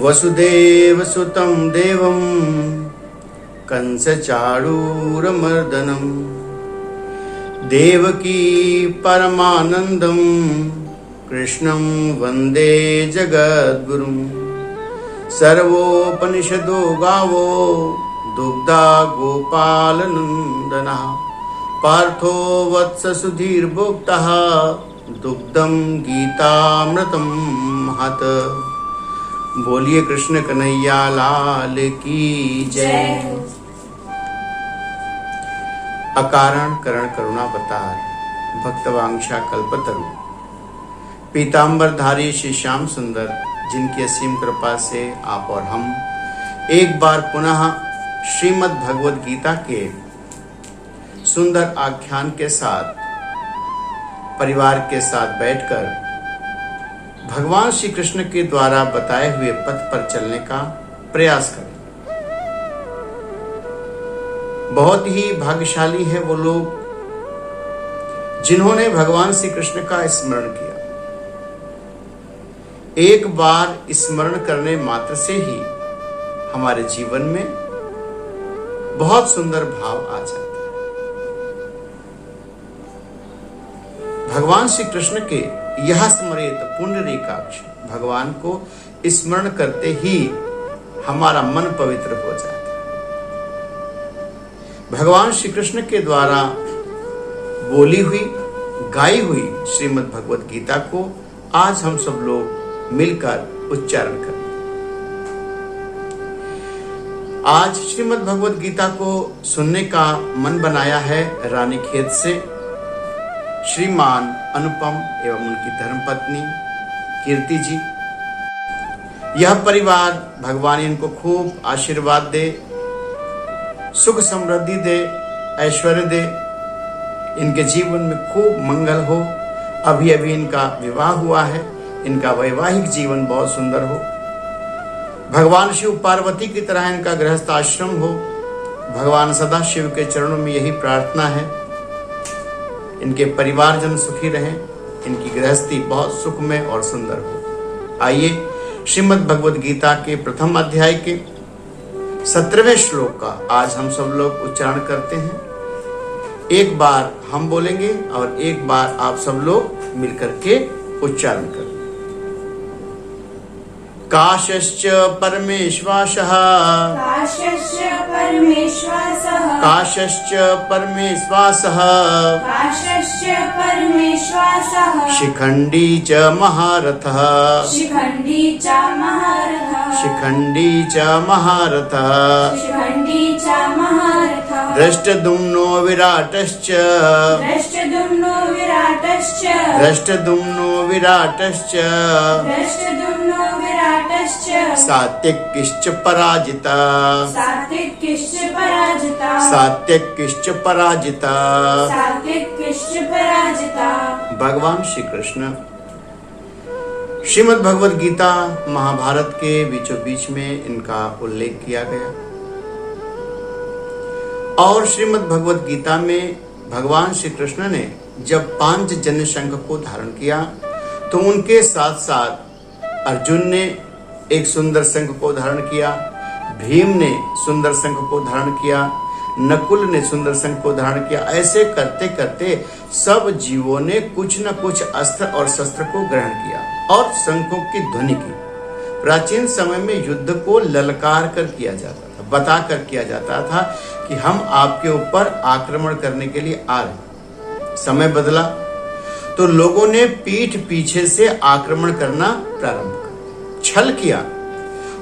वसुदेवसुतं देवं कंसचाणूरमर्दनं देवकी परमानन्दं कृष्णं वन्दे जगद्गुरुं। सर्वोपनिषदो गावो दुग्धा गोपालनन्दनः पार्थो वत्स सुधीर्भोक्तः दुग्धं गीतामृतं महत्। बोलिए कृष्ण कन्हैया लाल की जय। अकारण करण करुणावतार भक्तवांछा कल्पतरु पीतांबरधारी श्री श्याम सुंदर, जिनकी असीम कृपा से आप और हम एक बार पुनः श्रीमद् भगवद गीता के सुंदर आख्यान के साथ परिवार के साथ बैठकर भगवान श्री कृष्ण के द्वारा बताए हुए पथ पर चलने का प्रयास करें। बहुत ही भाग्यशाली है वो लोग जिन्होंने भगवान श्री कृष्ण का स्मरण किया। एक बार स्मरण करने मात्र से ही हमारे जीवन में बहुत सुंदर भाव आ जाता है। भगवान श्री कृष्ण के यह स्मरित पुंडरीकाक्ष भगवान को स्मरण करते ही हमारा मन पवित्र हो जाता है। भगवान श्री कृष्ण के द्वारा बोली हुई गाई हुई श्रीमद् भगवद गीता को आज हम सब लोग मिलकर उच्चारण करें। आज श्रीमद् भगवद गीता को सुनने का मन बनाया है रानीखेत से श्रीमान अनुपम एवं उनकी धर्मपत्नी कीर्ति जी। यह परिवार भगवान इनको खूब आशीर्वाद दे, सुख समृद्धि दे, ऐश्वर्य दे, इनके जीवन में खूब मंगल हो। अभी अभी इनका विवाह हुआ है, इनका वैवाहिक जीवन बहुत सुंदर हो। भगवान शिव पार्वती की तरह इनका गृहस्थ आश्रम हो। भगवान सदा शिव के चरणों में यही प्रार्थना है, इनके परिवारजन सुखी रहें, इनकी गृहस्थी बहुत सुखमय और सुंदर हो। आइए श्रीमद् भगवद गीता के प्रथम अध्याय के 17वें श्लोक का आज हम सब लोग उच्चारण करते हैं। एक बार हम बोलेंगे और एक बार आप सब लोग मिलकर के उच्चारण करें। काशश्च परमेश्वासः काशश्च परमेश्वासः काशश्च परमेश्वासः काशश्च परमेश्वासः शिखण्डी च महारथः शिखण्डी च महारथः शिखण्डी च महारथः शिखण्डी च महारथः दृष्टद्युम्नो विराटश्च दृष्टद्युम्नो विराटश्च दृष्टद्युम्नो विराटश्च दृष्टद्युम्नो विराटश्च सात्यकिश्च पराजिता सात्विकिश्च पराजिता सात्यकिश्च पराजिता। सात्विकिश्च पराजिता। भगवान श्री कृष्ण श्रीमद् भगवद गीता महाभारत के बीचों बीच में इनका उल्लेख किया गया और श्रीमद् भगवद गीता में भगवान श्री कृष्ण ने जब पांचजन्य शंख को धारण किया तो उनके साथ साथ अर्जुन ने एक सुंदर शंख को धारण किया, भीम ने सुंदर शंख को धारण किया, नकुल ने सुंदर शंख को धारण किया। ऐसे करते करते सब जीवों ने कुछ न कुछ अस्त्र और शस्त्र को ग्रहण किया और शंखों की ध्वनि की। प्राचीन समय में युद्ध को ललकार कर किया जाता था, बता कर किया जाता था कि हम आपके ऊपर आक्रमण करने के लिए आ रहे। समय बदला तो लोगों ने पीठ पीछे से आक्रमण करना प्रारंभ किया, छल किया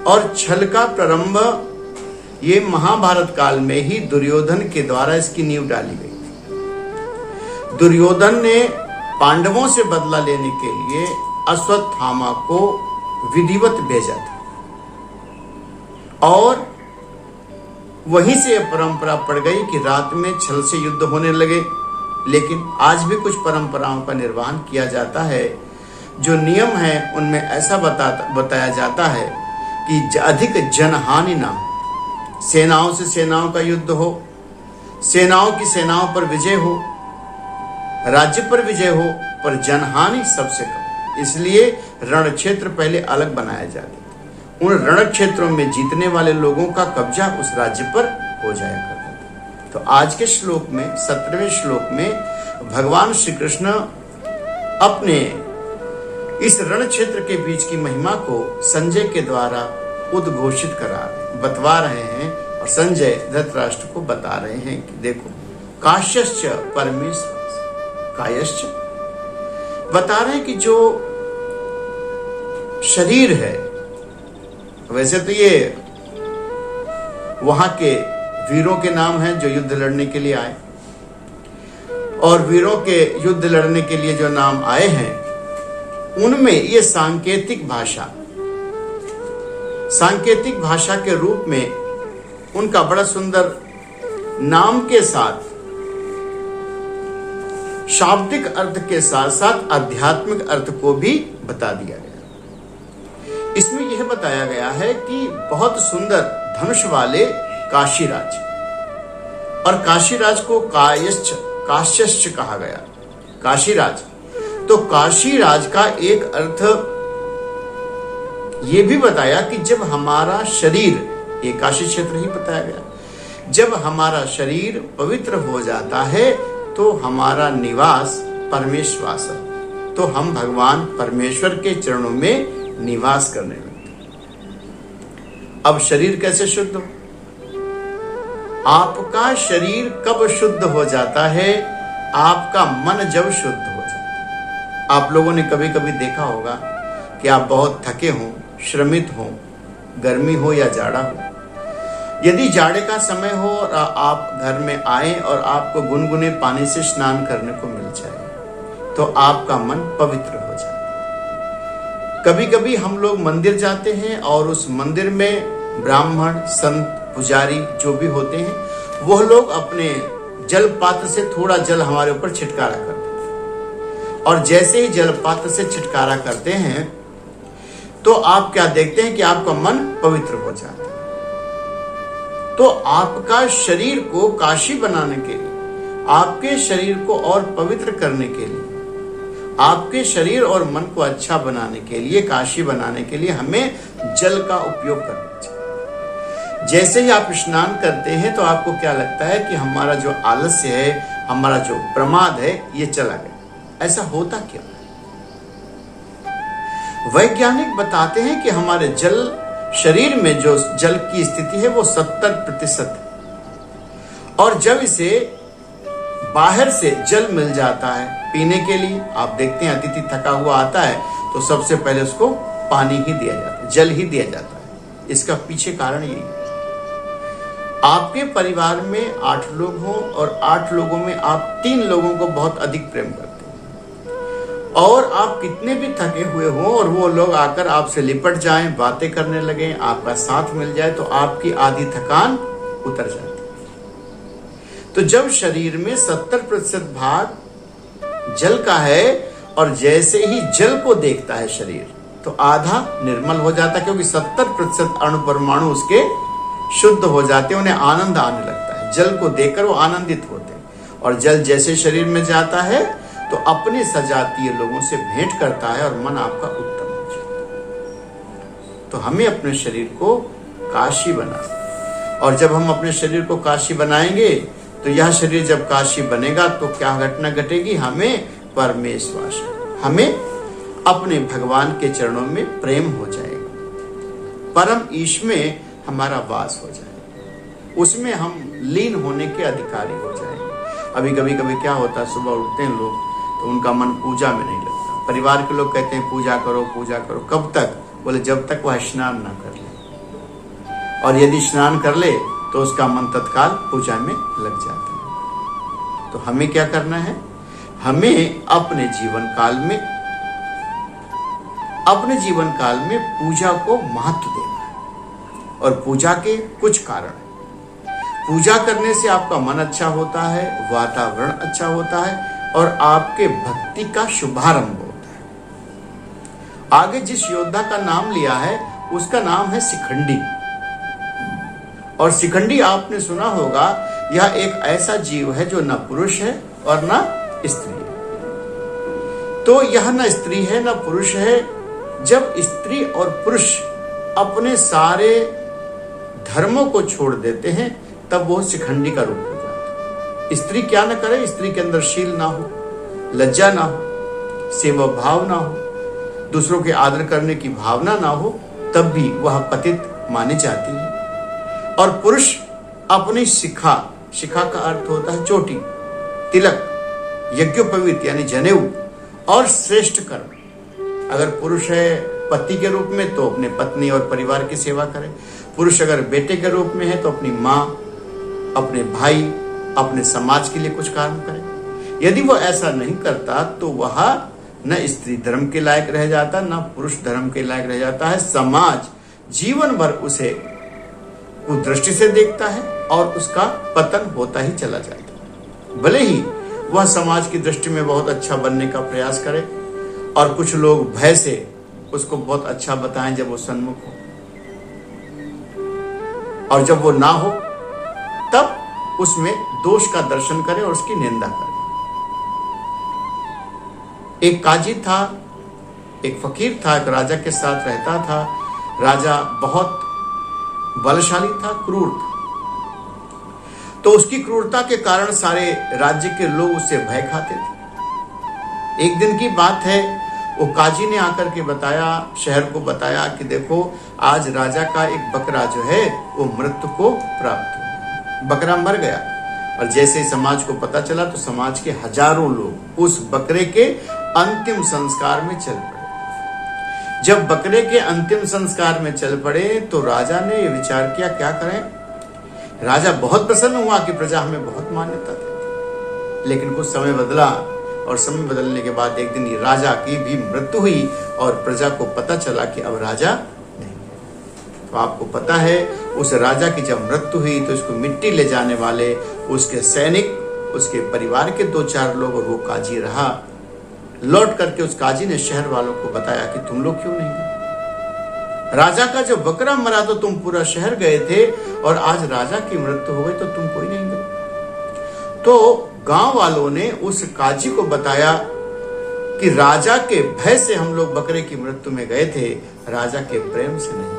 और छल का प्रारंभ ये महाभारत काल में ही दुर्योधन के द्वारा इसकी नींव डाली गई थी। दुर्योधन ने पांडवों से बदला लेने के लिए अश्वत्थामा को विधिवत भेजा था और वहीं से परंपरा पड़ गई कि रात में छल से युद्ध होने लगे। लेकिन आज भी कुछ परंपराओं का निर्वहन किया जाता है। जो नियम है उनमें ऐसा बताया जाता है कि अधिक जनहानि ना हो, सेनाओं से सेनाओं का युद्ध हो, सेनाओं की सेनाओं पर विजय हो, राज्य पर विजय हो, पर जनहानि सबसे कम। इसलिए रण क्षेत्र पहले अलग बनाया जाता था। उन रण क्षेत्रों में जीतने वाले लोगों का कब्जा उस राज्य पर हो जाया करता था। तो आज के श्लोक में 17वें श्लोक में भगवान श्री कृष्ण अपने इस रण क्षेत्र के बीच की महिमा को संजय के द्वारा उद्घोषित बतवा रहे हैं। और संजय धृतराष्ट्र को बता रहे हैं कि देखो, काश्यश्च परमेश्वर कायश्च, बता रहे हैं कि जो शरीर है, वैसे तो ये वहां के वीरों के नाम हैं जो युद्ध लड़ने के लिए आए, और वीरों के युद्ध लड़ने के लिए जो नाम आए हैं उनमें ये सांकेतिक भाषा के रूप में उनका बड़ा सुंदर नाम के साथ शाब्दिक अर्थ के साथ साथ आध्यात्मिक अर्थ को भी बता दिया गया। इसमें यह बताया गया है कि बहुत सुंदर धनुष वाले काशीराज, और काशीराज को काश्यश्च कहा गया। काशीराज, तो काशीराज का एक अर्थ यह भी बताया कि जब हमारा शरीर, ये काशी क्षेत्र ही बताया गया, जब हमारा शरीर पवित्र हो जाता है तो हमारा निवास परमेश्वास, तो हम भगवान परमेश्वर के चरणों में निवास करने लगते। अब शरीर कैसे शुद्ध हो? आपका शरीर कब शुद्ध हो जाता है? आपका मन जब शुद्ध हो जाता है। आप लोगों ने कभी कभी देखा होगा कि आप बहुत थके हों, श्रमित हों, गर्मी हो या जाड़ा हो। यदि जाड़े का समय हो और आप घर में आए और आपको गुनगुने पानी से स्नान करने को मिल जाए तो आपका मन पवित्र हो जाता है। कभी कभी हम लोग मंदिर जाते हैं और उस मंदिर में ब्राह्मण, संत, पुजारी जो भी होते हैं, वह लोग अपने जल पात्र से थोड़ा जल हमारे ऊपर छिटकारा करते हैं, और जैसे ही जल पात्र से छिटकारा करते हैं तो आप क्या देखते हैं कि आपका मन पवित्र हो जाता है। तो आपका शरीर को काशी बनाने के लिए, आपके शरीर को और पवित्र करने के लिए, आपके शरीर और मन को अच्छा बनाने के लिए, काशी बनाने के लिए हमें जल का उपयोग करना चाहिए। जैसे ही आप स्नान करते हैं तो आपको क्या लगता है कि हमारा जो आलस्य है, हमारा जो प्रमाद है, ये चला गया। ऐसा होता क्यों है? वैज्ञानिक बताते हैं कि हमारे शरीर में जो जल की स्थिति है वो 70% है, और जब इसे बाहर से जल मिल जाता है पीने के लिए, आप देखते हैं अतिथि थका हुआ आता है तो सबसे पहले उसको पानी ही दिया जाता है, जल ही दिया जाता है। इसका पीछे कारण यही है। आपके परिवार में 8 लोग हों और 8 लोगों में आप 3 लोगों को बहुत अधिक प्रेम करते हैं, और आप कितने भी थके हुए हों और वो लोग आकर आपसे लिपट जाएं, बातें करने लगे, आपका साथ मिल जाए तो आपकी आधी थकान उतर जाती है। तो जब शरीर में 70% भाग जल का है और जैसे ही जल को देखता है शरीर तो आधा निर्मल हो जाता है, क्योंकि 70% अणु परमाणु उसके शुद्ध हो जाते हैं, उन्हें आनंद आने लगता है। जल को देखकर वो आनंदित होते हैं, और जल जैसे शरीर में जाता है तो अपने सजातीय लोगों से भेंट करता है और मन आपका उत्तम हो जाता है। तो हमें अपने शरीर को काशी बनाना, और जब हम अपने शरीर को काशी बनाएंगे तो यह शरीर जब काशी बनेगा तो क्या घटना घटेगी? हमें परमेश्वर, हमें अपने भगवान के चरणों में प्रेम हो जाएगा, परम ईश में हमारा वास हो जाएगा, उसमें हम लीन होने के अधिकारी हो जाएंगे। अभी कभी क्या होता है, सुबह उठते हैं लोग तो उनका मन पूजा में नहीं लगता। परिवार के लोग कहते हैं पूजा करो पूजा करो, कब तक? बोले जब तक वह स्नान ना कर ले, और यदि स्नान कर ले तो उसका मन तत्काल पूजा में लग जाता है। तो हमें क्या करना है? हमें अपने जीवन काल में पूजा को महत्व देना है, और पूजा के कुछ कारण है। पूजा करने से आपका मन अच्छा होता है, वातावरण अच्छा होता है, और आपके भक्ति का शुभारंभ होता है। आगे जिस योद्धा का नाम लिया है उसका नाम है शिखंडी, और शिखंडी आपने सुना होगा, यह एक ऐसा जीव है जो न पुरुष है और न स्त्री है। तो यह न स्त्री है न पुरुष है। जब स्त्री और पुरुष अपने सारे धर्मों को छोड़ देते हैं तब वो शिखंडी का रूप हो जाता है। स्त्री क्या न करे, स्त्री के अंदर शील ना हो, लज्जा ना हो, सेवा भाव ना हो, दूसरों के आदर करने की भावना ना हो, तब भी वह पतित मानी जाती है। और पुरुष अपनी शिखा, शिखा का अर्थ होता है चोटी, तिलक, यज्ञोपवीत यानी जनेऊ और श्रेष्ठ कर्म। अगर पुरुष है पति के रूप में तो अपने पत्नी और परिवार की सेवा करे, पुरुष अगर बेटे के रूप में है तो अपनी माँ, अपने भाई, अपने समाज के लिए कुछ काम करे। यदि वो ऐसा नहीं करता तो वह न स्त्री धर्म के लायक रह जाता, न पुरुष धर्म के लायक रह जाता है। समाज जीवन भर उसे कुदृष्टि से देखता है और उसका पतन होता ही चला जाता है। भले ही वह समाज की दृष्टि में बहुत अच्छा बनने का प्रयास करे और कुछ लोग भय से उसको बहुत अच्छा बताएं जब वो सन्मुख हो, और जब वो ना हो तब उसमें दोष का दर्शन करे और उसकी निंदा करे। एक काजी था, एक फकीर था, एक राजा के साथ रहता था। राजा बहुत बलशाली था, क्रूर था, तो उसकी क्रूरता के कारण सारे राज्य के लोग उससे भय खाते थे। एक दिन की बात है, वो काजी ने आकर के बताया, शहर को बताया कि देखो आज राजा का एक बकरा जो है वो मृत्यु को प्राप्त हुआ, बकरा मर गया। और जैसे समाज को पता चला तो समाज के हजारों लोग उस बकरे के अंतिम संस्कार में चल पड़े। जब बकरे के अंतिम संस्कार में चल पड़े तो राजा ने ये विचार किया क्या करें। राजा बहुत प्रसन्न हुआ कि प्रजा हमें बहुत मान्यता देती, लेकिन कुछ समय बदला और समय बदलने के बाद एक दिन राजा की भी मृत्यु हुई और प्रजा को पता चला कि अब राजा नहीं है। तो आपको पता है उस राजा की जब मृत्यु हुई तो उसको मिट्टी ले जाने वाले उसके सैनिक, उसके परिवार के 2-4 लोग और वो काजी रहा। लौट करके उस काजी ने शहर वालों को बताया कि तुम लोग क्यों नहीं गए, राजा का जो बकरा मरा तो तुम पूरा शहर गए थे और आज राजा की मृत्यु हो गई तो तुम कोई नहीं गए। तो गांव वालों ने उस काजी को बताया कि राजा के भय से हम लोग बकरे की मृत्यु में गए थे, राजा के प्रेम से नहीं।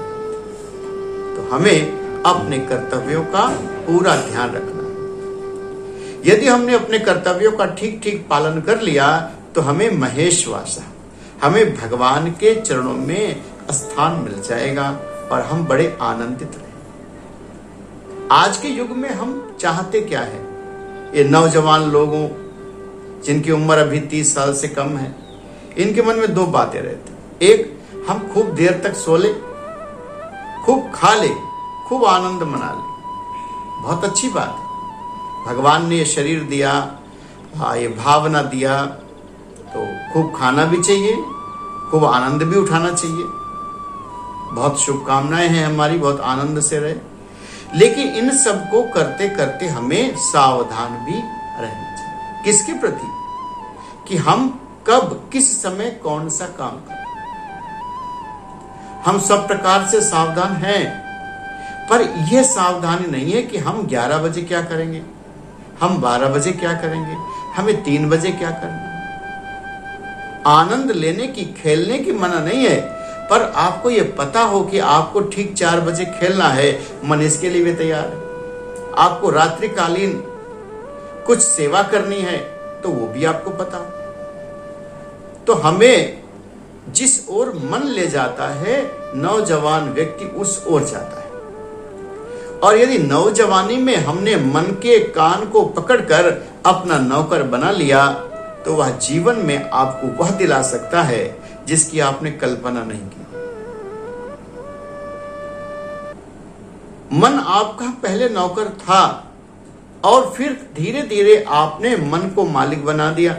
तो हमें अपने कर्तव्यों का पूरा ध्यान रखना है। यदि हमने अपने कर्तव्यों का ठीक ठीक पालन कर लिया तो हमें महेश्वासा, हमें भगवान के चरणों में स्थान मिल जाएगा और हम बड़े आनंदित रहें। आज के युग में हम चाहते क्या है, ये नौजवान लोगों जिनकी उम्र अभी 30 साल से कम है, इनके मन में 2 बातें रहती। एक, हम खूब देर तक सो ले, खूब खा ले, खूब आनंद मना ले। बहुत अच्छी बात है, भगवान ने ये शरीर दिया, ये भावना दिया, तो खूब खाना भी चाहिए, खूब आनंद भी उठाना चाहिए। बहुत शुभकामनाएं हैं हमारी, बहुत आनंद से रहे। लेकिन इन सब को करते करते हमें सावधान भी रहना चाहिए। किसके प्रति? कि हम कब किस समय कौन सा काम करें। हम सब प्रकार से सावधान हैं, पर यह सावधानी नहीं है कि हम 11 बजे क्या करेंगे, हम 12 बजे क्या करेंगे, हमें 3 बजे क्या करना है। आनंद लेने की, खेलने की मना नहीं है, पर आपको यह पता हो कि आपको ठीक 4 बजे खेलना है, मन इसके लिए भी तैयार है। आपको रात्रिकालीन कुछ सेवा करनी है तो वो भी आपको पता हो। तो हमें जिस ओर मन ले जाता है नौजवान व्यक्ति उस ओर जाता है। और यदि नौजवानी में हमने मन के कान को पकड़कर अपना नौकर बना लिया तो वह जीवन में आपको वह दिला सकता है जिसकी आपने कल्पना नहीं की। मन आपका पहले नौकर था और फिर धीरे धीरे आपने मन को मालिक बना दिया।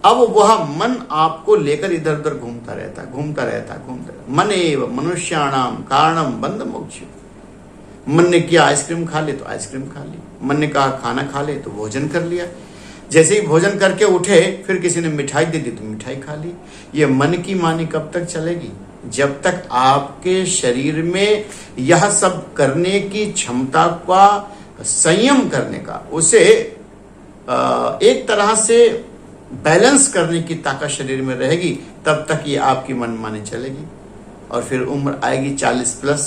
अब वह मन आपको लेकर इधर उधर घूमता रहता। मनेव मनुष्याणाम कारणम बंध मोक्ष। मन ने किया आइसक्रीम खा ले तो आइसक्रीम खा ली, मन ने कहा खाना खा ले तो भोजन कर लिया। जैसे ही भोजन करके उठे फिर किसी ने मिठाई दे दी तो मिठाई खा ली। ये मन की मानी कब तक चलेगी? जब तक आपके शरीर में यह सब करने की क्षमता का, संयम करने का, उसे एक तरह से बैलेंस करने की ताकत शरीर में रहेगी, तब तक ये आपकी मनमानी चलेगी। और फिर उम्र आएगी 40 प्लस,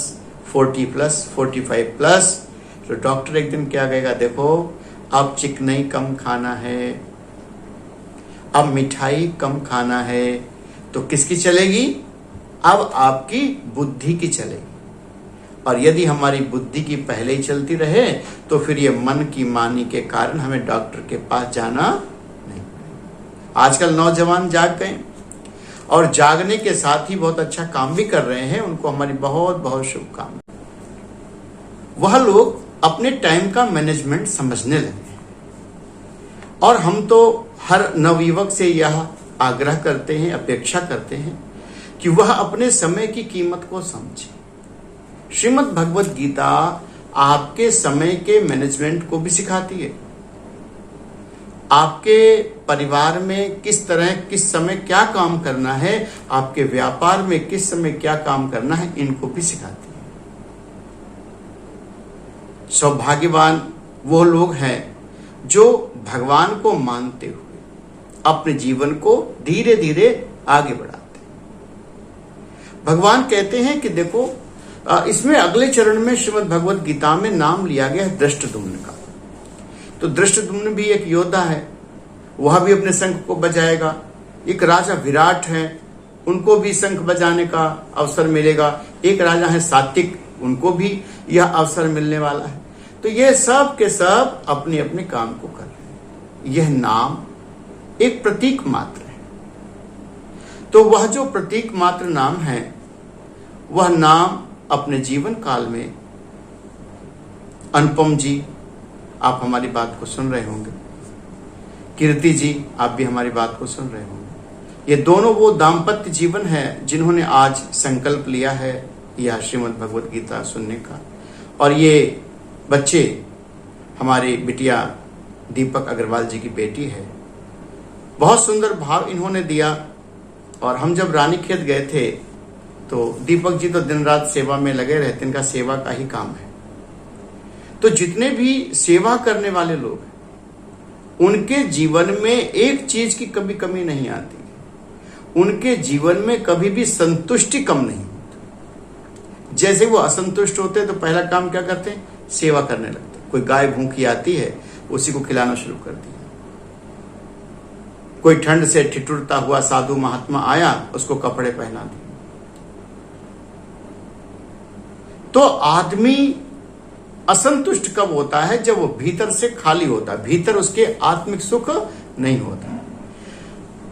40 प्लस, 45 प्लस, तो डॉक्टर एक दिन क्या कहेगा, देखो अब चिकनाई कम खाना है, अब मिठाई कम खाना है। तो किसकी चलेगी? अब आपकी बुद्धि की चलेगी। और यदि हमारी बुद्धि की पहले ही चलती रहे तो फिर ये मन की मानी के कारण हमें डॉक्टर के पास जाना नहीं। आजकल नौजवान जाग गए और जागने के साथ ही बहुत अच्छा काम भी कर रहे हैं, उनको हमारी बहुत बहुत शुभकामनाएं। वह लोग अपने टाइम का मैनेजमेंट समझने लगे और हम तो हर नवयुवक से यह आग्रह करते हैं, अपेक्षा करते हैं कि वह अपने समय की कीमत को समझे। श्रीमद् भगवत गीता आपके समय के मैनेजमेंट को भी सिखाती है। आपके परिवार में किस तरह, किस समय क्या काम करना है, आपके व्यापार में किस समय क्या काम करना है, इनको भी सिखाती है। सौभाग्यवान वो लोग हैं जो भगवान को मानते हुए अपने जीवन को धीरे धीरे आगे बढ़ाते हैं। भगवान कहते हैं कि देखो, इसमें अगले चरण में श्रीमद् भगवत गीता में नाम लिया गया है दृष्टद्युम्न का। तो दृष्टद्युम्न भी एक योद्धा है, वह भी अपने शंख को बजाएगा। एक राजा विराट है, उनको भी शंख बजाने का अवसर मिलेगा। एक राजा है सात्विक, उनको भी यह अवसर मिलने वाला है। तो ये सब के सब अपने अपने काम को कर रहे हैं। यह नाम एक प्रतीक मात्र है। तो वह जो प्रतीक मात्र नाम है, वह नाम अपने जीवन काल में, अनुपम जी आप हमारी बात को सुन रहे होंगे, कीर्ति जी आप भी हमारी बात को सुन रहे होंगे, ये दोनों वो दाम्पत्य जीवन है जिन्होंने आज संकल्प लिया है यह श्रीमद् भगवत गीता सुनने का। और ये बच्चे, हमारी बिटिया दीपक अग्रवाल जी की बेटी है, बहुत सुंदर भाव इन्होंने दिया। और हम जब रानीखेत गए थे तो दीपक जी तो दिन रात सेवा में लगे रहते, इनका सेवा का ही काम है। तो जितने भी सेवा करने वाले लोग हैं, उनके जीवन में एक चीज की कभी कमी नहीं आती, उनके जीवन में कभी भी संतुष्टि कम नहीं होती। जैसे वो असंतुष्ट होते हैं तो पहला काम क्या करते हैं? सेवा करने लगते हैं। कोई गाय भूखी आती है, उसी को खिलाना शुरू कर दिया। कोई ठंड से ठिठुरता हुआ साधु महात्मा आया, उसको कपड़े पहना दिए। तो आदमी असंतुष्ट कब होता है? जब वो भीतर से खाली होता है, भीतर उसके आत्मिक सुख नहीं होता।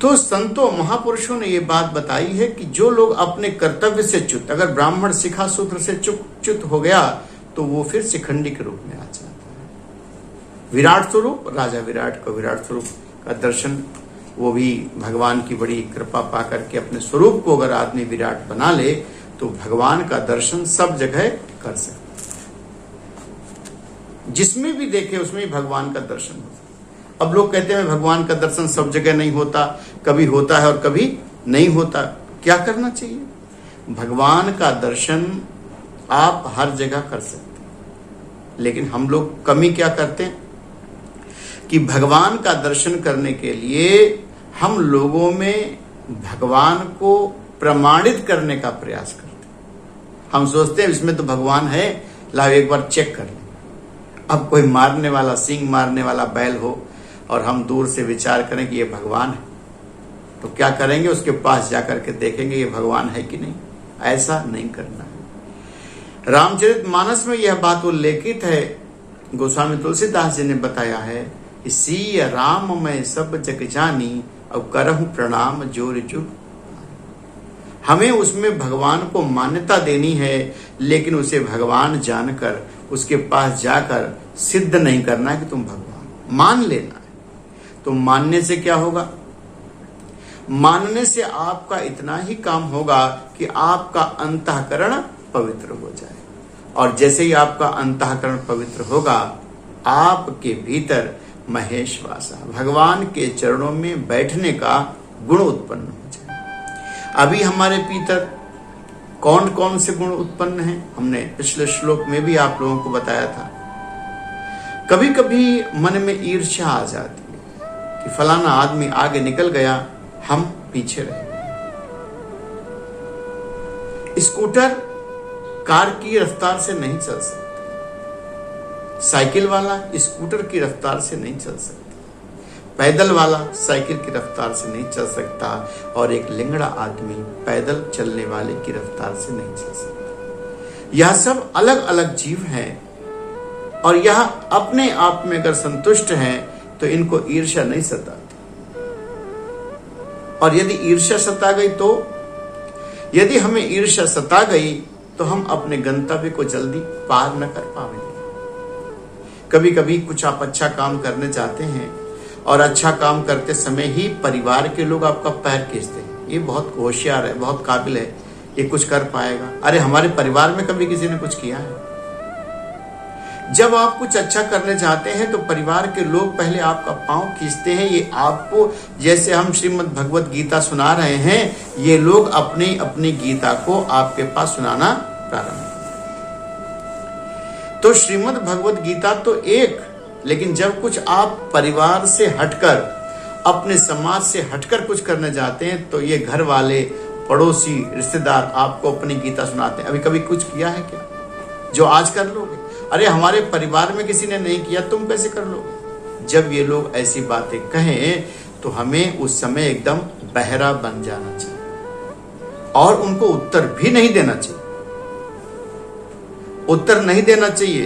तो संतों महापुरुषों ने ये बात बताई है कि जो लोग अपने कर्तव्य से च्युत, अगर ब्राह्मण शिखा सूत्र से च्युत हो गया तो वो फिर शिखंडी के रूप में आ जाता है। विराट स्वरूप, राजा विराट को विराट स्वरूप का दर्शन, वो भी भगवान की बड़ी कृपा पा करके अपने स्वरूप को अगर आदमी विराट बना ले तो भगवान का दर्शन सब जगह कर सकते, जिसमें भी देखे उसमें भगवान का दर्शन होता। अब लोग कहते हैं भगवान का दर्शन सब जगह नहीं होता, कभी होता है और कभी नहीं होता। क्या करना चाहिए? भगवान का दर्शन आप हर जगह कर सकते हैं, लेकिन हम लोग कमी क्या करते हैं कि भगवान का दर्शन करने के लिए हम लोगों में भगवान को प्रमाणित करने का प्रयास करते हैं। हम सोचते हैं इसमें तो भगवान है, लाओ एक बार चेक कर लें। अब कोई मारने वाला, सींग मारने वाला बैल हो और हम दूर से विचार करें कि ये भगवान है, तो क्या करेंगे? उसके पास जाकर के देखेंगे ये भगवान है कि नहीं। ऐसा नहीं करना है। रामचरितमानस में यह बात उल्लेखित है, गोस्वामी तुलसीदास जी ने बताया है, इसी राम मैं सब जग जानी, अब करहूं प्रणाम जोर जुग। हमें उसमें भगवान को मान्यता देनी है, लेकिन उसे भगवान जानकर उसके पास जाकर सिद्ध नहीं करना कि तुम भगवान, मान लेना है। तो मानने से क्या होगा? मानने से आपका इतना ही काम होगा कि आपका अंतःकरण पवित्र हो जाए, और जैसे ही आपका अंतःकरण पवित्र होगा, आपके भीतर महेश वासा, भगवान के चरणों में बैठने का गुण उत्पन्न हो जाए। अभी हमारे भीतर कौन कौन से गुण उत्पन्न हैं, हमने पिछले श्लोक में भी आप लोगों को बताया था। कभी कभी मन में ईर्ष्या आ जाती है कि फलाना आदमी आगे निकल गया, हम पीछे रह गए। स्कूटर कार की रफ्तार से नहीं चल सकता, साइकिल वाला स्कूटर की रफ्तार से नहीं चल सकता, पैदल वाला साइकिल की रफ्तार से नहीं चल सकता, और एक लिंगड़ा आदमी पैदल चलने वाले की रफ्तार से नहीं चल सकता। यह सब अलग अलग जीव हैं, और यह अपने आप में अगर संतुष्ट हैं तो इनको ईर्ष्या नहीं सताती। और यदि ईर्ष्या सता गई तो, यदि हमें ईर्ष्या सता गई तो हम अपने गंतव्य को जल्दी पार न कर पाएंगे। कभी कभी कुछ आप अच्छा काम करने जाते हैं और अच्छा काम करते समय ही परिवार के लोग आपका पैर खींचते हैं, ये बहुत होशियार है, बहुत काबिल है, ये कुछ कर पाएगा। अरे हमारे परिवार में कभी किसी ने कुछ किया है? जब आप कुछ अच्छा करने जाते हैं तो परिवार के लोग पहले आपका पांव खींचते हैं। ये आपको, जैसे हम श्रीमद् भगवत गीता सुना रहे हैं, ये लोग अपनी अपनी गीता को आपके पास सुनाना प्रारंभ। तो श्रीमद् भगवत गीता तो एक, लेकिन जब कुछ आप परिवार से हटकर, अपने समाज से हटकर कुछ करने जाते हैं तो ये घर वाले, पड़ोसी, रिश्तेदार आपको अपनी गीता सुनाते हैं। अभी कभी कुछ किया है क्या जो आज कर लोगे? अरे हमारे परिवार में किसी ने नहीं किया, तुम कैसे कर लोगे? जब ये लोग ऐसी बातें कहें तो हमें उस समय एकदम बहरा बन जाना चाहिए और उनको उत्तर भी नहीं देना चाहिए। उत्तर नहीं देना चाहिए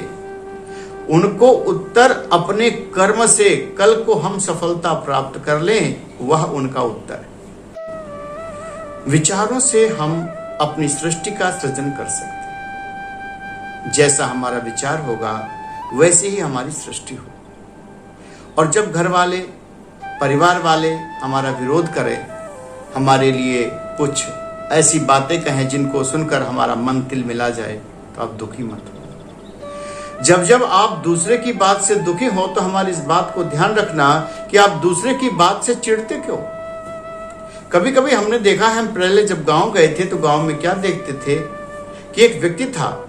उनको। उत्तर अपने कर्म से, कल को हम सफलता प्राप्त कर लें, वह उनका उत्तर है। विचारों से हम अपनी सृष्टि का सृजन कर सकते हैं। जैसा हमारा विचार होगा वैसे ही हमारी सृष्टि हो। और जब घर वाले, परिवार वाले हमारा विरोध करें, हमारे लिए कुछ ऐसी बातें कहें जिनको सुनकर हमारा मन तिलमिला जाए, तो आप दुखी मत हो। जब जब आप दूसरे की बात से दुखी हो तो हमारी इस बात को ध्यान रखना कि आप दूसरे की बात से चिढ़ते क्यों। कभी कभी हमने देखा है, हम पहले जब गांव गए थे तो गांव में क्या देखते थे कि एक व्यक्ति था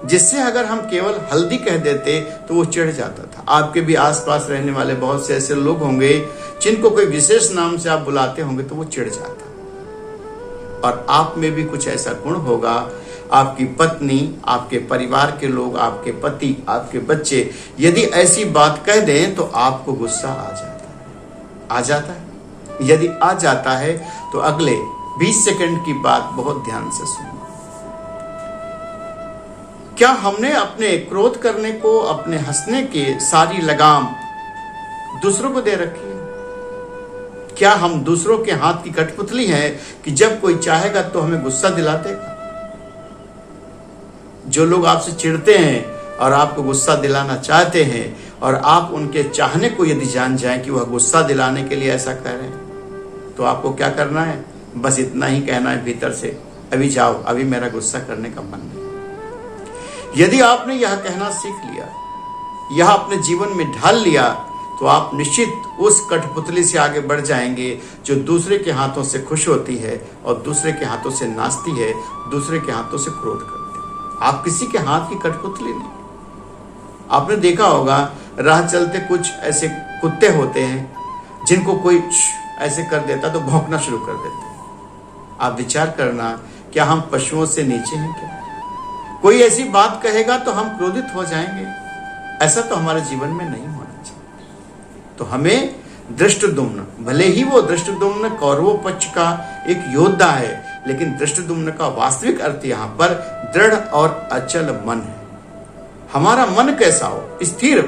जिससे अगर हम केवल हल्दी कह देते तो वो चिढ़ जाता था। आपके भी आसपास रहने वाले बहुत से ऐसे लोग होंगे जिनको कोई विशेष नाम से आप बुलाते होंगे तो वो चिढ़ जाता। और आप में भी कुछ ऐसा गुण होगा, आपकी पत्नी, आपके परिवार के लोग, आपके पति, आपके बच्चे यदि ऐसी बात कह दें तो आपको गुस्सा आ जाता है। आ जाता है? यदि आ जाता है तो अगले 20 सेकंड की बात बहुत ध्यान से सुनो। क्या हमने अपने क्रोध करने को, अपने हंसने के सारी लगाम दूसरों को दे रखी है? क्या हम दूसरों के हाथ की कठपुतली हैं कि जब कोई चाहेगा तो हमें गुस्सा दिला देगा? जो लोग आपसे चिढ़ते हैं और आपको गुस्सा दिलाना चाहते हैं और आप उनके चाहने को यदि जान जाएं कि वह गुस्सा दिलाने के लिए ऐसा कर रहे हैं, तो आपको क्या करना है? बस इतना ही कहना है भीतर से, अभी जाओ, अभी मेरा गुस्सा करने का मन नहीं। यदि आपने यह कहना सीख लिया, यह अपने जीवन में ढाल लिया, तो आप निश्चित उस कठपुतली से आगे बढ़ जाएंगे जो दूसरे के हाथों से खुश होती है और दूसरे के हाथों से नाचती है, दूसरे के हाथों से क्रोध करती है। आप किसी के हाथ की कठपुतली नहीं। आपने देखा होगा, राह चलते कुछ ऐसे कुत्ते होते हैं जिनको कोई ऐसे कर देता तो भौंकना शुरू कर देते। आप विचार करना, क्या हम पशुओं से नीचे हैं क्या? कोई ऐसी बात कहेगा तो हम क्रोधित हो जाएंगे? ऐसा तो हमारे जीवन में नहीं होना चाहिए। तो हमें धृष्टद्युम्न, भले ही वो धृष्टद्युम्न कौरवों पक्ष का एक योद्धा है, लेकिन धृष्टद्युम्न का वास्तविक अर्थ यहाँ पर दृढ़ और अचल मन है। हमारा मन कैसा हो? स्थिर।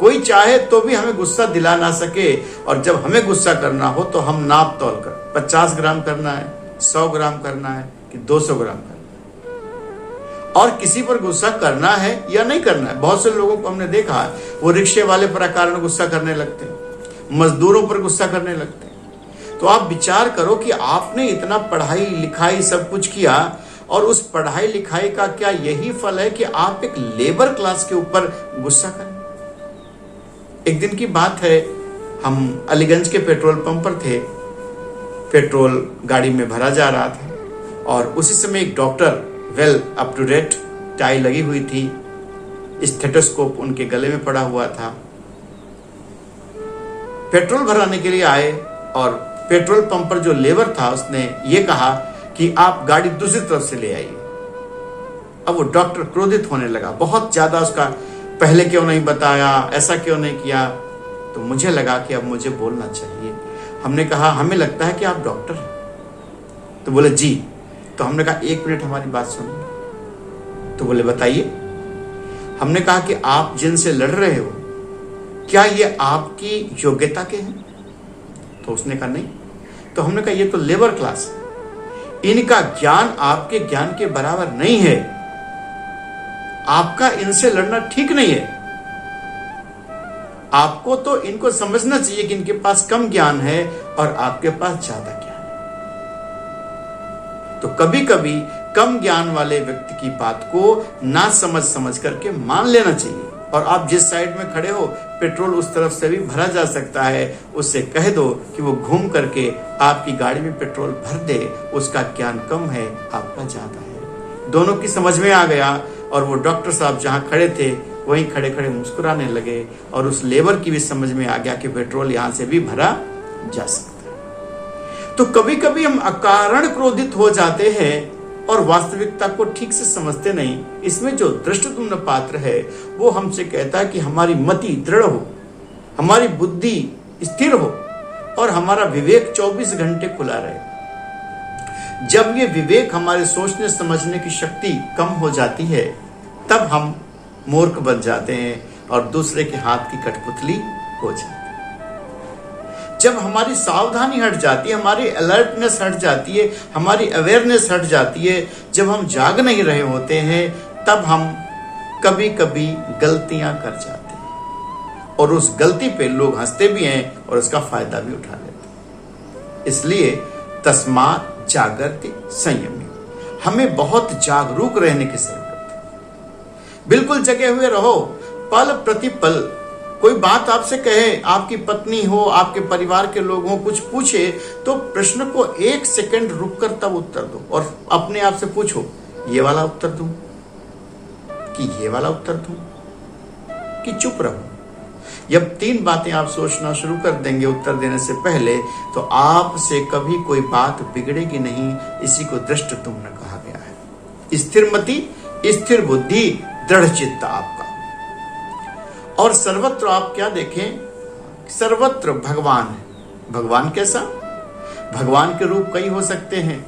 कोई चाहे तो भी हमें गुस्सा दिला ना सके, और जब हमें गुस्सा करना हो तो हम नाप तोल कर 50 ग्राम करना है, 100 ग्राम करना है कि 200 ग्राम करना है। और किसी पर गुस्सा करना है या नहीं करना है। बहुत से लोगों को हमने देखा है, वो रिक्शे वाले पर कारण गुस्सा करने लगते हैं, मजदूरों पर गुस्सा करने लगते हैं। तो आप विचार करो कि आपने इतना पढ़ाई लिखाई सब कुछ किया, और उस पढ़ाई लिखाई का क्या यही फल है कि आप एक लेबर क्लास के ऊपर गुस्सा करें? एक दिन की बात है, हम अलीगंज के पेट्रोल पंप पर थे, पेट्रोल गाड़ी में भरा जा रहा था। और उसी समय एक doctor well up to date tie लगी हुई थी, स्टेथोस्कोप उनके गले में पड़ा हुआ था, पेट्रोल भराने के लिए आए और पेट्रोल पंप पर जो लेबर था उसने ये कहा कि आप गाड़ी दूसरी तरफ से ले आइए। अब वो डॉक्टर क्रोधित होने लगा, बहुत ज्यादा उसका पहले क्यों नहीं बताया, ऐसा क्यों नहीं किया। तो मुझे लगा कि अब मुझे बोलना चाहिए। हमने कहा हमें लगता है कि आप डॉक्टर हैं। तो बोले जी। तो हमने कहा 1 मिनट हमारी बात सुनिए। तो बोले बताइए। हमने कहा कि आप जिनसे लड़ रहे हो क्या ये आपकी योग्यता के हैं? तो उसने कहा नहीं। तो हमने कहा ये तो लेबर क्लास है, इनका ज्ञान आपके ज्ञान के बराबर नहीं है, आपका इनसे लड़ना ठीक नहीं है। आपको तो इनको समझना चाहिए कि इनके पास कम ज्ञान है और आपके पास ज्यादा ज्ञान है। तो कभी कभी कम ज्ञान वाले व्यक्ति की बात को ना समझ करके मान लेना चाहिए। और आप जिस साइड में खड़े हो पेट्रोल उस तरफ से भी भरा जा सकता है, उससे कह दो कि वो घूम करके आपकी गाड़ी में पेट्रोल भर दे, उसका ज्ञान कम है, आपका ज्यादा है। दोनों की समझ में आ गया और वो डॉक्टर साहब जहां खड़े थे वहीं खड़े खड़े मुस्कुराने लगे और उस लेबर की भी समझ में आ गया कि पेट्रोल यहां से भी भरा जा सकता है। तो कभी कभी हम अकारण क्रोधित हो जाते हैं और वास्तविकता को ठीक से समझते नहीं। इसमें जो दृष्टद्युम्न पात्र है वो हमसे कहता है कि हमारी मति दृढ़ हो, हमारी बुद्धि स्थिर हो और हमारा विवेक 24 घंटे खुला रहे। जब ये विवेक हमारे सोचने समझने की शक्ति कम हो जाती है तब हम मूर्ख बन जाते हैं और दूसरे के हाथ की कठपुतली हो जाते हैं। जब हमारी सावधानी हट जाती है, हमारी अलर्टनेस हट जाती है, हमारी अवेयरनेस हट जाती है, जब हम जाग नहीं रहे होते हैं तब हम कभी कभी गलतियां कर जाते हैं और उस गलती पे लोग हंसते भी हैं और उसका फायदा भी उठा लेते हैं। इसलिए तस्मात् जागर्ति संयमी, हमें बहुत जागरूक रहने की जरूरत है। बिल्कुल जगे हुए रहो, पल प्रति पल। कोई बात आपसे कहे, आपकी पत्नी हो, आपके परिवार के लोग हो, कुछ पूछे तो प्रश्न को 1 सेकंड रुक कर तब उत्तर दो और अपने आप से पूछो ये वाला उत्तर दूं कि ये वाला उत्तर दूं कि चुप रहूं। जब 3 बातें आप सोचना शुरू कर देंगे उत्तर देने से पहले तो आपसे कभी कोई बात बिगड़ेगी नहीं। इसी को दृष्टद्युम्न कहा गया है। स्थिर मति, स्थिर बुद्धि, दृढ़ चित्त आपका। और सर्वत्र आप क्या देखें, सर्वत्र भगवान है। भगवान कैसा? भगवान के रूप कई हो सकते हैं।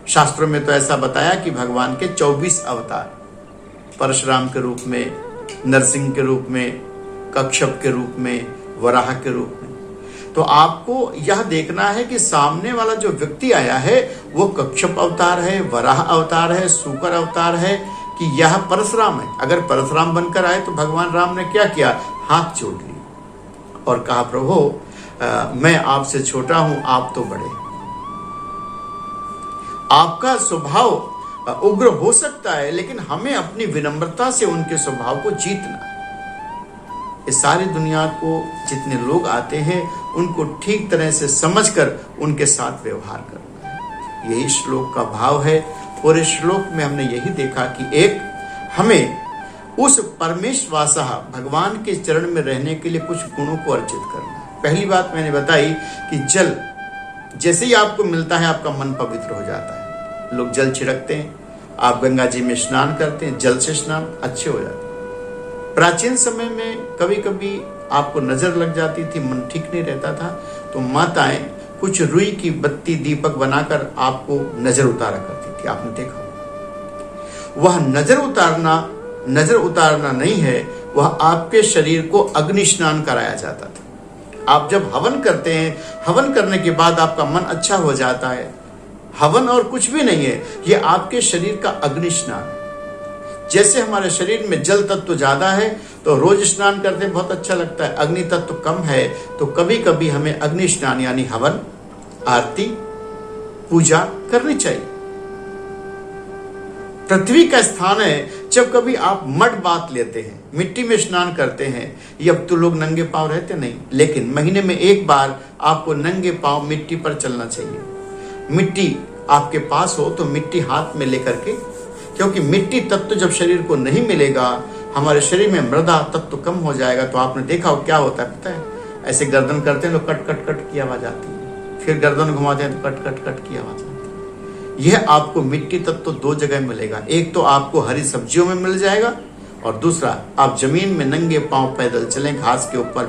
शास्त्रों में तो ऐसा बताया कि भगवान के 24 अवतार, परशुराम के रूप में, नरसिंह के रूप में, कच्छप के रूप में, वराह के रूप में। तो आपको यह देखना है कि सामने वाला जो व्यक्ति आया है वो कच्छप अवतार है, वराह अवतार है, सूकर अवतार है कि यह परशुराम है। अगर परशुराम बनकर आए तो भगवान राम ने क्या किया? हाथ जोड़ लिए और कहा प्रभु मैं आपसे छोटा हूं, आप तो बड़े। आपका स्वभाव उग्र हो सकता है लेकिन हमें अपनी विनम्रता से उनके स्वभाव को जीतना है। इस सारी दुनिया को जितने लोग आते हैं उनको ठीक तरह से समझकर उनके साथ व्यवहार करना है। यही श्लोक का भाव है। और इस श्लोक में हमने यही देखा कि एक हमें उस परमेश्वासः भगवान के चरण में रहने के लिए कुछ गुणों को अर्जित करना है। पहली बात मैंने बताई कि जल जैसे ही आपको मिलता है आपका मन पवित्र हो जाता है। लोग जल छिड़कते हैं, आप गंगा जी में स्नान करते हैं, जल से स्नान अच्छे हो जाते हैं। प्राचीन समय में कभी कभी आपको नजर लग जाती थी, मन ठीक नहीं रहता था, तो माताएं कुछ रुई की बत्ती दीपक बनाकर आपको नजर उतारा करती थी। आपने देखा, वह नजर उतारना नहीं है, वह आपके शरीर को अग्नि स्नान कराया जाता था। आप जब हवन करते हैं, हवन करने के बाद आपका मन अच्छा हो जाता है। हवन और कुछ भी नहीं है, यह आपके शरीर का अग्नि स्नान है। जैसे हमारे शरीर में जल तत्व ज्यादा है तो रोज स्नान करते बहुत अच्छा लगता है, अग्नि तत्व कम है तो कभी कभी हमें अग्नि स्नान यानी हवन, आरती, पूजा करनी चाहिए। पृथ्वी का स्थान है। जब कभी आप मड बात लेते हैं, मिट्टी में स्नान करते हैं, ये अब तो लोग नंगे पांव रहते नहीं, लेकिन महीने में 1 बार आपको नंगे पांव मिट्टी पर चलना चाहिए। मिट्टी आपके पास हो तो मिट्टी हाथ में लेकर के, क्योंकि मिट्टी तत्व जब शरीर को नहीं मिलेगा, हमारे शरीर में मृदा तत्व कम हो जाएगा। तो आपने देखा हो क्या होता है पता है, ऐसे गर्दन करते हैं लोग, कट कट कट की आवाज आती है, फिर गर्दन घुमाते हैं तो कट कट कट की आवाज आती है। यह आपको मिट्टी तत्व दो जगह मिलेगा, एक तो आपको हरी सब्जियों में मिल जाएगा, और दूसरा आप जमीन में नंगे पांव पैदल चलें, घास के ऊपर।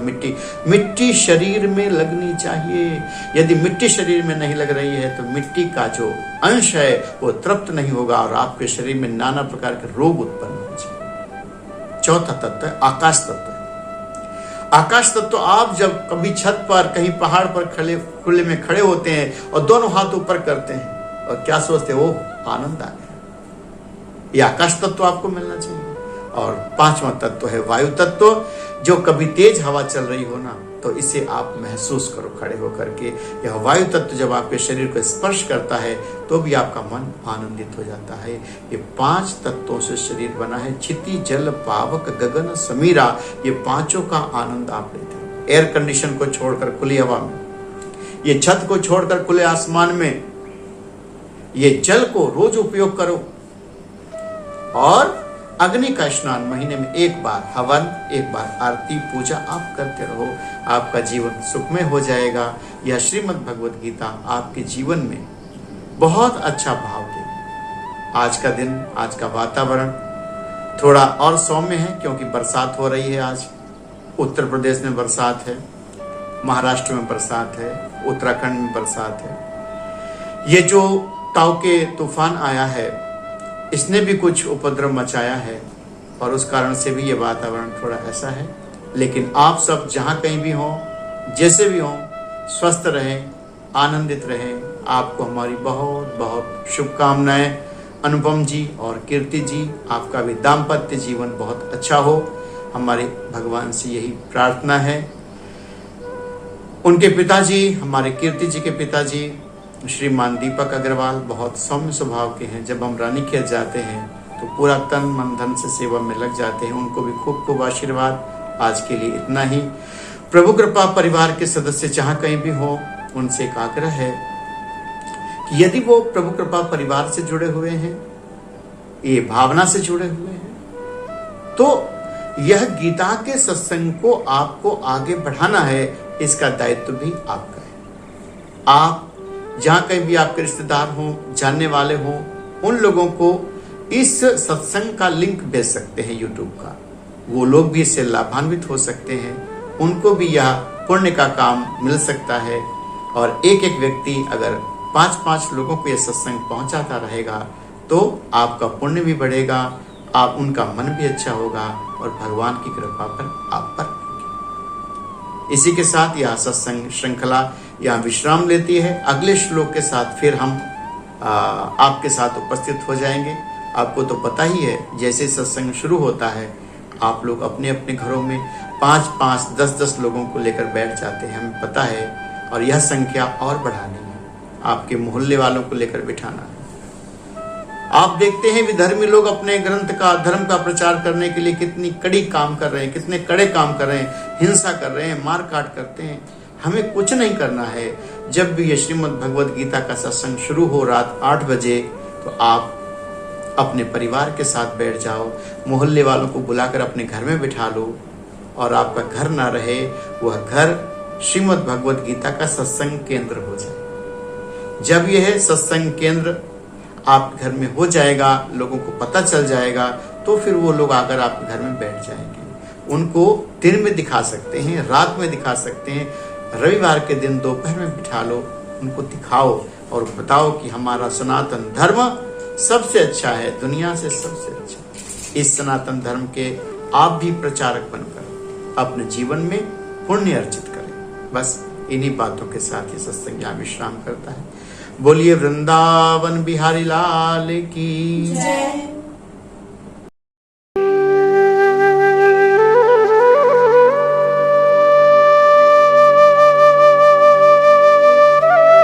मिट्टी शरीर में लगनी चाहिए। यदि मिट्टी शरीर में नहीं लग रही है तो मिट्टी का जो अंश है वो तृप्त नहीं होगा और आपके शरीर में नाना प्रकार के रोग उत्पन्न हो जाएंगे। चौथा तत्व है आकाश तत्व। आकाश तत्व आप जब कभी छत पर, कहीं पहाड़ पर खुले में खड़े होते हैं और दोनों हाथ ऊपर करते हैं और क्या सोचते हैं, ओह आनंद आ गया। ये आकाश तत्व आपको मिलना चाहिए। और पांचवा तत्व है वायु तत्व। जो कभी तेज हवा चल रही हो ना, तो इसे आप महसूस करो खड़े होकर के। यह वायु तत्व जब आपके शरीर को स्पर्श करता है तो भी आपका मन आनंदित हो जाता है। ये 5 तत्वों से शरीर बना है। क्षिति, जल, पावक, गगन, समीरा, ये पांचों का आनंद आप लेते हो। एयर कंडीशन को छोड़कर खुली हवा में, ये छत को छोड़कर खुले आसमान में, ये जल को रोज उपयोग करो। और अग्नि का स्नान महीने में एक बार, हवन, एक बार आरती पूजा आप करते रहो। आपका जीवन सुखमय हो जाएगा। यह श्रीमद् भगवद गीता आपके जीवन में बहुत अच्छा भाव देगी। आज का दिन, आज का वातावरण थोड़ा और सौम्य है क्योंकि बरसात हो रही है। आज उत्तर प्रदेश में बरसात है, महाराष्ट्र में बरसात है, उत्तराखंड में बरसात है। ये जो ताउके तूफान आया है, इसने भी कुछ उपद्रव मचाया है और उस कारण से भी ये वातावरण थोड़ा ऐसा है। लेकिन आप सब जहां कहीं भी हो, जैसे भी हो, स्वस्थ रहें, आनंदित रहें। आपको हमारी बहुत बहुत शुभकामनाएं। अनुपम जी और कीर्ति जी, आपका भी दाम्पत्य जीवन बहुत अच्छा हो, हमारे भगवान से यही प्रार्थना है। उनके पिताजी, हमारे कीर्ति जी के पिताजी श्रीमान दीपक अग्रवाल बहुत सौम्य स्वभाव के हैं। जब हम रानीखेत जाते हैं तो पूरा तन मन धन से सेवा में लग जाते हैं। उनको भी खूब खूब आशीर्वाद। आज के लिए इतना ही। प्रभु कृपा परिवार के सदस्य जहां कहीं भी हो, उनसे एक आग्रह है कि यदि वो प्रभु कृपा परिवार से जुड़े हुए हैं, ये भावना से जुड़े हुए हैं, तो यह गीता के सत्संग को आपको आगे बढ़ाना है। इसका दायित्व भी आपका है। आप जहां कहीं भी आपके रिश्तेदार हो, जानने वाले हो, उन लोगों को इस सत्संग का लिंक भेज सकते हैं यूट्यूब का। वो लोग भी इससे लाभान्वित हो सकते हैं, उनको भी यह पुण्य का काम मिल सकता है। और एक एक व्यक्ति अगर 5-5 लोगों को यह सत्संग पहुंचाता रहेगा तो आपका पुण्य भी बढ़ेगा, आप उनका मन भी अच्छा होगा और भगवान की कृपा पर आप पर। इसी के साथ यह सत्संग श्रृंखला यहाँ विश्राम लेती है। अगले श्लोक के साथ फिर हम आपके साथ उपस्थित हो जाएंगे। आपको तो पता ही है, जैसे सत्संग शुरू होता है आप लोग अपने अपने घरों में 5-5, 10-10 लोगों को लेकर बैठ जाते हैं, हमें पता है। और यह संख्या और बढ़ानी है, आपके मोहल्ले वालों को लेकर बिठाना है। आप देखते हैं विधर्मी लोग अपने ग्रंथ का, धर्म का प्रचार करने के लिए कितनी कड़ी काम कर रहे हैं, कितने कड़े काम कर रहे हैं, हिंसा कर रहे हैं, मार काट करते हैं। हमें कुछ नहीं करना है। जब भी ये श्रीमद् भगवद गीता का सत्संग शुरू हो रात 8 बजे, तो आप अपने परिवार के साथ बैठ जाओ, मोहल्ले वालों को बुलाकर अपने घर में बिठा लो। और आपका घर ना रहे, वह घर श्रीमद् भगवद गीता का सत्संग केंद्र हो जाए। जब यह सत्संग केंद्र आप घर में हो जाएगा, लोगों को पता चल जाएगा, तो फिर वो लोग आकर आपके घर में बैठ जाएंगे। उनको दिन में दिखा सकते हैं, रात में दिखा सकते हैं, रविवार के दिन दोपहर में बिठा लो, उनको दिखाओ और बताओ कि हमारा सनातन धर्म सबसे अच्छा है, दुनिया से सबसे अच्छा। इस सनातन धर्म के आप भी प्रचारक बनकर अपने जीवन में पुण्य अर्जित करें। बस इन्हीं बातों के साथ ही सत्संग यहाँ विश्राम करता है। बोलिए वृंदावन बिहारी लाल की जय।